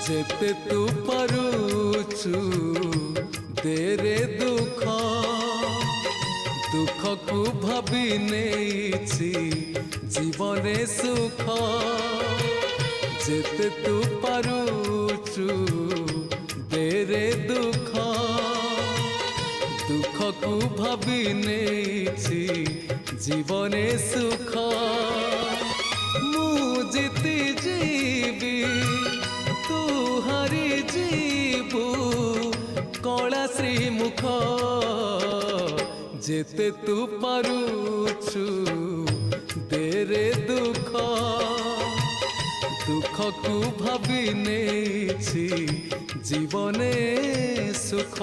जेते तू पारुचु देरे दुख दुख को भाभी नेछि जीवने सुख जेते तू पारुचु देरे दुख दुख को भाभी नेछि जीवने सुख मु जीती जीवी तू हारी जीवु कला श्रीमुख जेते तू पारुचु देरे दुख दुख को भाभी नेछि जीवने सुख।